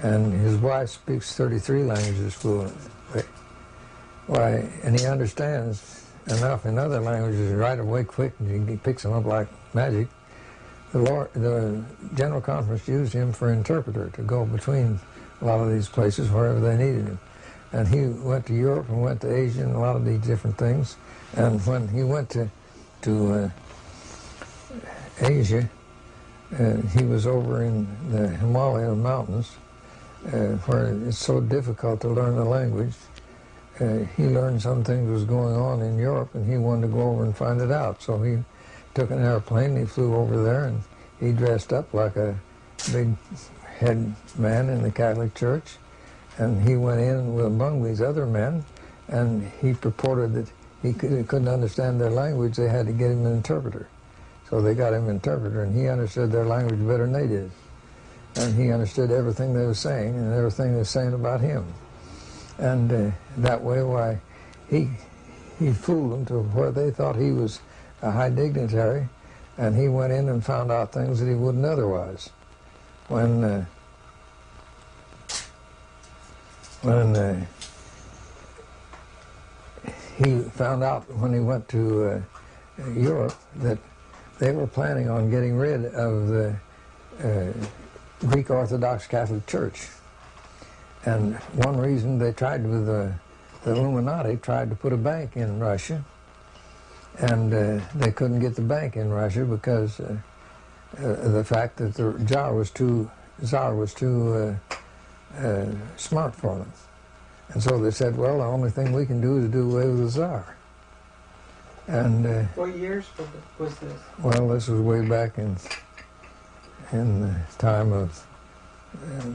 and his wife speaks 33 languages fluently. Why, and he understands enough in other languages right away quick, and he picks them up like magic. The General Conference used him for interpreter to go between a lot of these places wherever they needed him. And he went to Europe and went to Asia and a lot of these different things. And when he went to Asia, he was over in the Himalayan mountains, where it's so difficult to learn the language. He learned some things was going on in Europe, and he wanted to go over and find it out. So he took an airplane, he flew over there, and he dressed up like a big head man in the Catholic Church, and he went in among these other men, and he purported that he couldn't understand their language. They had to get him an interpreter. So they got him an interpreter, and he understood their language better than they did. And he understood everything they were saying and everything they were saying about him. And that way, why, he fooled them to where they thought he was a high dignitary, and he went in and found out things that he wouldn't otherwise. When he found out when he went to Europe that they were planning on getting rid of the Greek Orthodox Catholic Church. And one reason they tried with the Illuminati tried to put a bank in Russia, and they couldn't get the bank in Russia because the fact that the Tsar was too smart for them. And so they said, well, the only thing we can do is do away with the Tsar. And what years was this? well, this was way back in the time of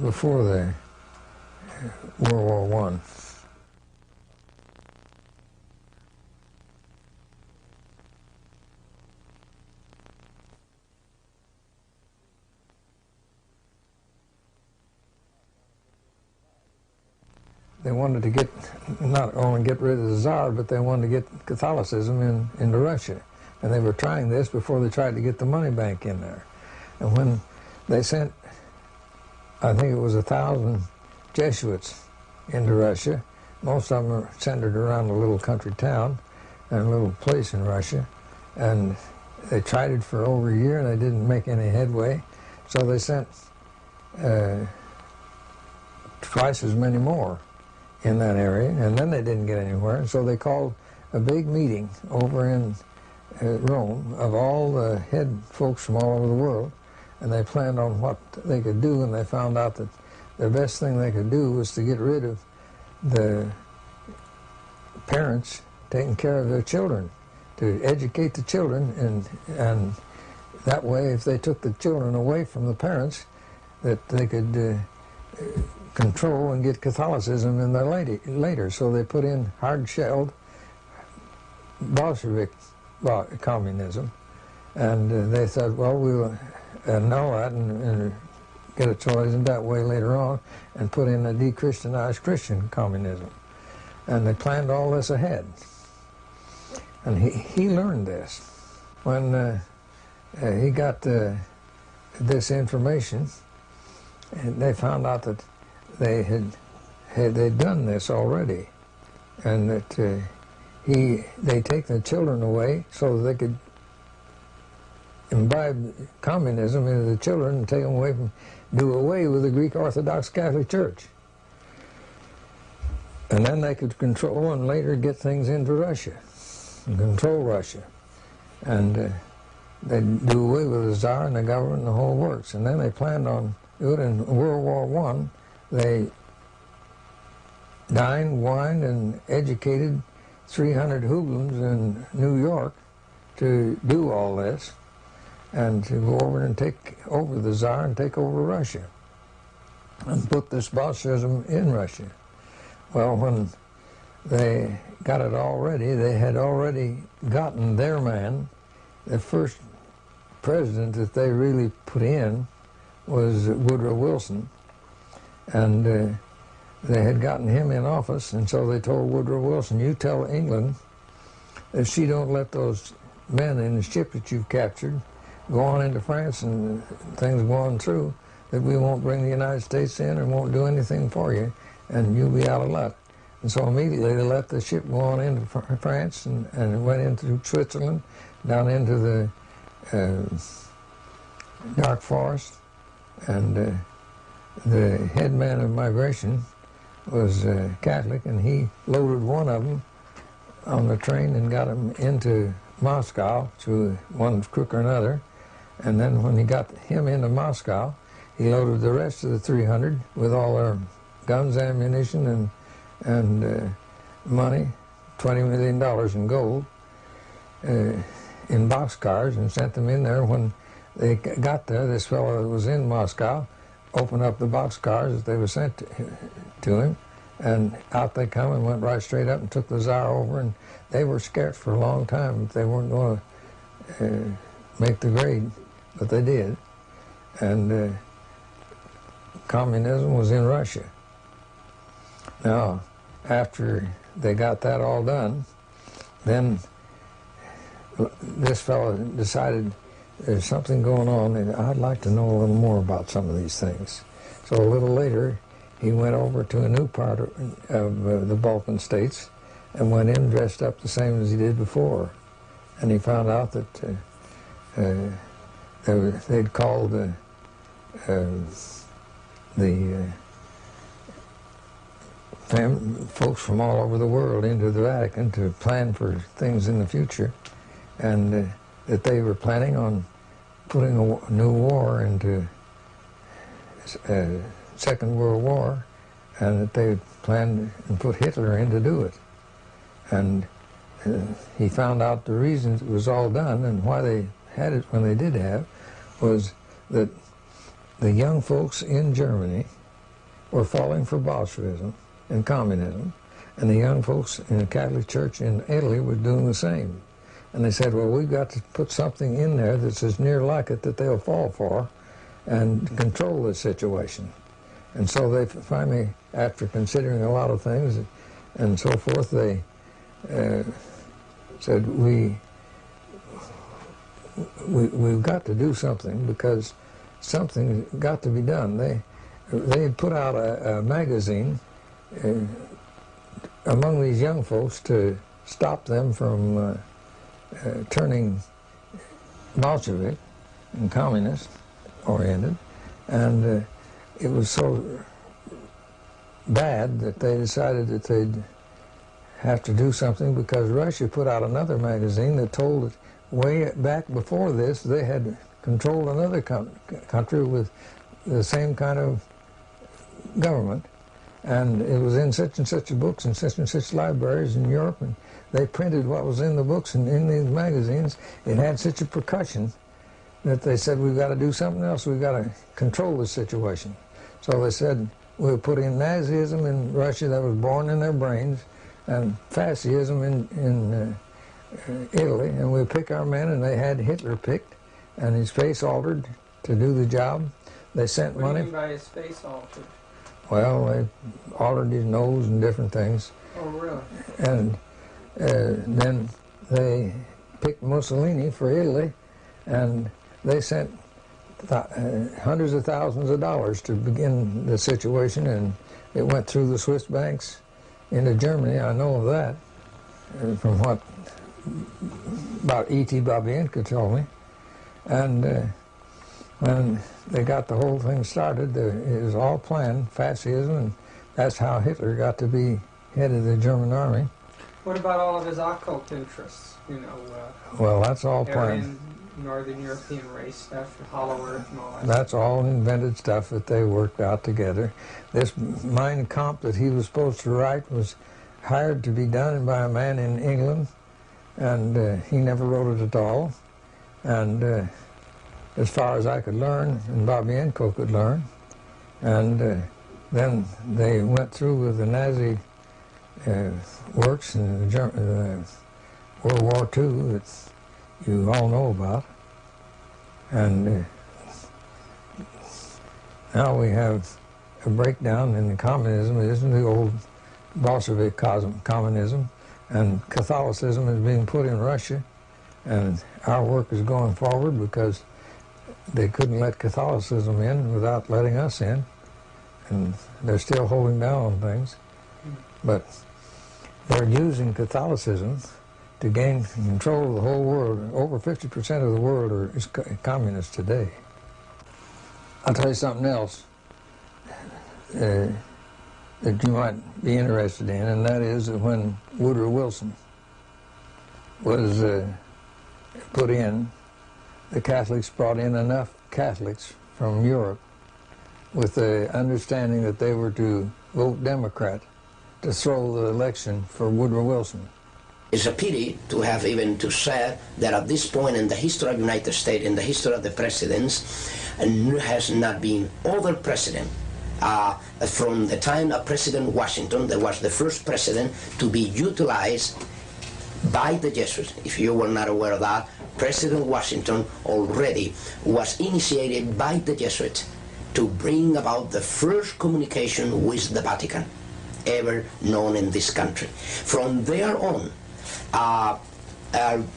before the World War I. They wanted to not only get rid of the Tsar, but they wanted to get Catholicism into Russia. And they were trying this before they tried to get the money bank in there. And when they sent, I think it was 1,000 Jesuits into Russia, most of them are centered around a little country town and a little place in Russia. And they tried it for over a year and they didn't make any headway. So they sent twice as many more in that area, and then they didn't get anywhere. And so they called a big meeting over in Rome of all the head folks from all over the world, and they planned on what they could do, and they found out that the best thing they could do was to get rid of the parents taking care of their children, to educate the children, and that way, if they took the children away from the parents, that they could control and get Catholicism in there later. So they put in hard-shelled Bolshevik communism, and they said, well, we'll annul that and get it chosen that way later on, and put in a de-Christianized Christian communism. And they planned all this ahead. And he learned this. When he got this information, and they found out that they'd done this already, and that they take the children away so that they could imbibe communism into the children and take them away do away with the Greek Orthodox Catholic Church. And then they could control and later get things into Russia and control Russia. And they'd do away with the Tsar and the government and the whole works. And then they planned on doing it in World War I. They dined, wined, and educated 300 hoodlums in New York to do all this and to go over and take over the Tsar and take over Russia and put this Bolshevism in Russia. Well, when they got it all ready, they had already gotten their man. The first president that they really put in was Woodrow Wilson, and they had gotten him in office, and so they told Woodrow Wilson, you tell England if she don't let those men in the ship that you've captured go on into France and things go on through, that we won't bring the United States in and won't do anything for you, and you'll be out of luck. And so immediately they let the ship go on into France and went into Switzerland, down into the dark forest, and the head man of migration was Catholic, and he loaded one of them on the train and got him into Moscow through one crook or another. And then when he got him into Moscow, he loaded the rest of the 300 with all their guns, ammunition, and money, $20 million in gold, in boxcars, and sent them in there. When they got there, this fellow that was in Moscow opened up the boxcars that they were sent to him, and out they come and went right straight up and took the Tsar over, and they were scared for a long time that they weren't going to make the grade, but they did. And communism was in Russia. Now, after they got that all done, then this fellow decided there's something going on, and I'd like to know a little more about some of these things. So a little later, he went over to a new part of the Balkan states and went in dressed up the same as he did before. And he found out that they'd called the folks from all over the world into the Vatican to plan for things in the future, and that they were planning on putting a new war into Second World War, and that they planned and put Hitler in to do it. And he found out the reasons it was all done and why they had it when they did have was that the young folks in Germany were falling for Bolshevism and communism, and the young folks in the Catholic Church in Italy were doing the same. And they said, well, we've got to put something in there that's as near like it that they'll fall for and control the situation. And so they finally, after considering a lot of things and so forth, they said, we've got to do something, because something's got to be done. They had put out a magazine among these young folks to stop them from turning Bolshevik and communist oriented, and it was so bad that they decided that they'd have to do something, because Russia put out another magazine that told that way back before this they had controlled another country with the same kind of government, and it was in such and such books and such libraries in Europe, and they printed what was in the books and in these magazines. It had such a percussion that they said, we've got to do something else, we've got to control the situation. So they said, we'll put in Nazism in Russia that was born in their brains, and fascism in Italy, and we'll pick our men, and they had Hitler picked, and his face altered to do the job. They sent money. What do you mean by his face altered? Well, they altered his nose and different things. Oh, really? And then they picked Mussolini for Italy, and they sent hundreds of thousands of dollars to begin the situation, and it went through the Swiss banks into Germany. I know of that from what about E.T. Babienka told me. And when they got the whole thing started, it was all planned, fascism, and that's how Hitler got to be head of the German army. What about all of his occult interests? You know, well, that's all planned. Aryan, Northern European race stuff, Hollow Earth, and all that. That's all invented stuff that they worked out together. This Mein Kampf that he was supposed to write was hired to be done by a man in England, and he never wrote it at all. And as far as I could learn, and Babienko could learn, and then they went through with the Nazi works in World War II that you all know about. And now we have a breakdown in the communism. It isn't the old Bolshevik communism, and Catholicism is being put in Russia, And our work is going forward because they couldn't let Catholicism in without letting us in. And they're still holding down on things. But they're using Catholicism to gain control of the whole world. Over 50% of the world is communist today. I'll tell you something else that you might be interested in, and that is that when Woodrow Wilson was put in, the Catholics brought in enough Catholics from Europe with the understanding that they were to vote Democrat to throw the election for Woodrow Wilson. It's a pity to have even to say that at this point in the history of the United States, in the history of the presidents, has not been other president. From the time of President Washington, that was the first president to be utilized by the Jesuits. If you were not aware of that, President Washington already was initiated by the Jesuits to bring about the first communication with the Vatican ever known in this country. From there on,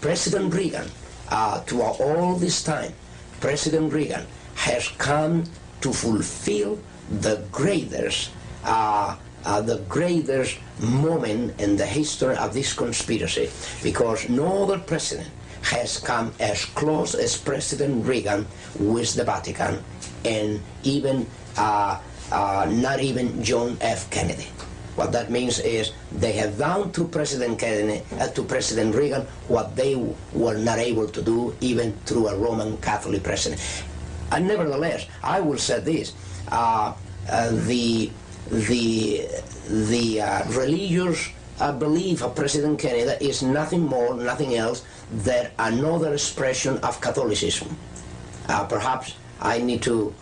President Reagan, to all this time, President Reagan has come to fulfill the greatest moment in the history of this conspiracy, because no other president has come as close as President Reagan with the Vatican, and even not even John F. Kennedy. What that means is they have done to President Kennedy, to President Reagan, what they were not able to do even through a Roman Catholic president. And nevertheless, I will say this: the religious belief of President Kennedy is nothing more, nothing else than another expression of Catholicism. Perhaps I need to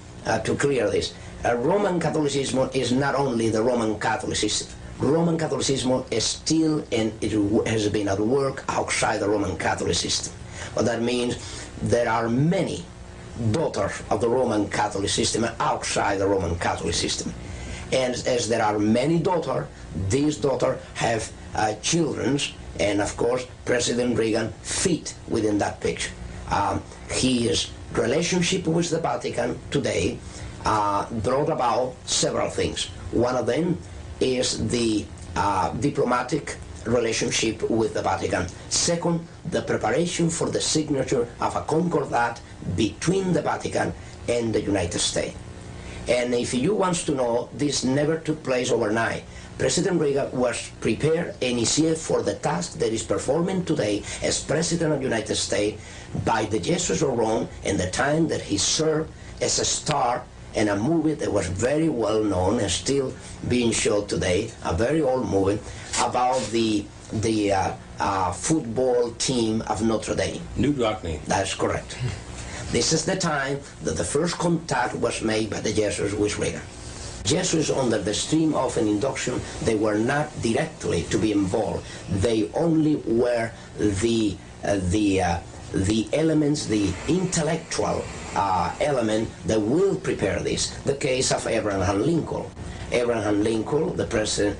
clear this. Roman Catholicism is not only the Roman Catholic system. Roman Catholicism is still, and it has been at work outside the Roman Catholic system. What that means, there are many daughters of the Roman Catholic system outside the Roman Catholic system. And as there are many daughters, these daughters have children, and of course President Reagan fit within that picture. His relationship with the Vatican today brought about several things. One of them is the diplomatic relationship with the Vatican. Second, the preparation for the signature of a concordat between the Vatican and the United States. And if you want to know, this never took place overnight. President Reagan was prepared and initiated for the task that is performing today as President of the United States by the Jesuits of Rome, in the time that he served as a star in a movie that was very well known and still being shown today, a very old movie about the football team of Notre Dame. New Rockney. That's correct. This is the time that the first contact was made by the Jesuits with Reagan. Jesuits, under the stream of an induction, they were not directly to be involved. They only were the elements, the intellectual element that will prepare this. The case of Abraham Lincoln. Abraham Lincoln, the president,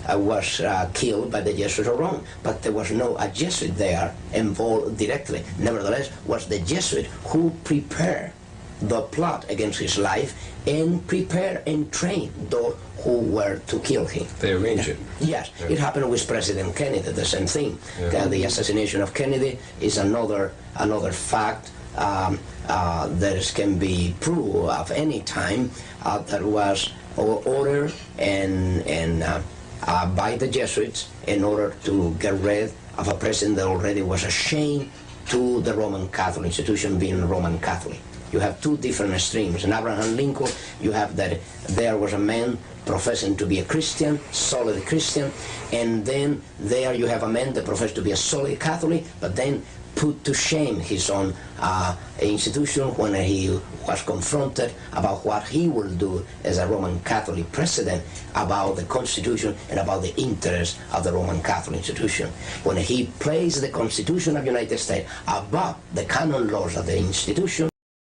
was killed by the Jesuits of Rome, but there was no a Jesuit there involved directly. Nevertheless, was the Jesuit who prepared the plot against his life and prepared and trained those who were to kill him. They arranged it. Yes, it happened with President Kennedy, the same thing. The assassination of Kennedy is another fact that can be proved of any time that was ordered and by the Jesuits in order to get rid of a president that already was ashamed to the Roman Catholic institution, being Roman Catholic. You have two different extremes. In Abraham Lincoln, you have that there was a man professing to be a Christian, solid Christian, and then there you have a man that professed to be a solid Catholic, but then put to shame his own institution when he was confronted about what he will do as a Roman Catholic president about the Constitution and about the interests of the Roman Catholic institution. When he placed the Constitution of the United States above the canon laws of the institution,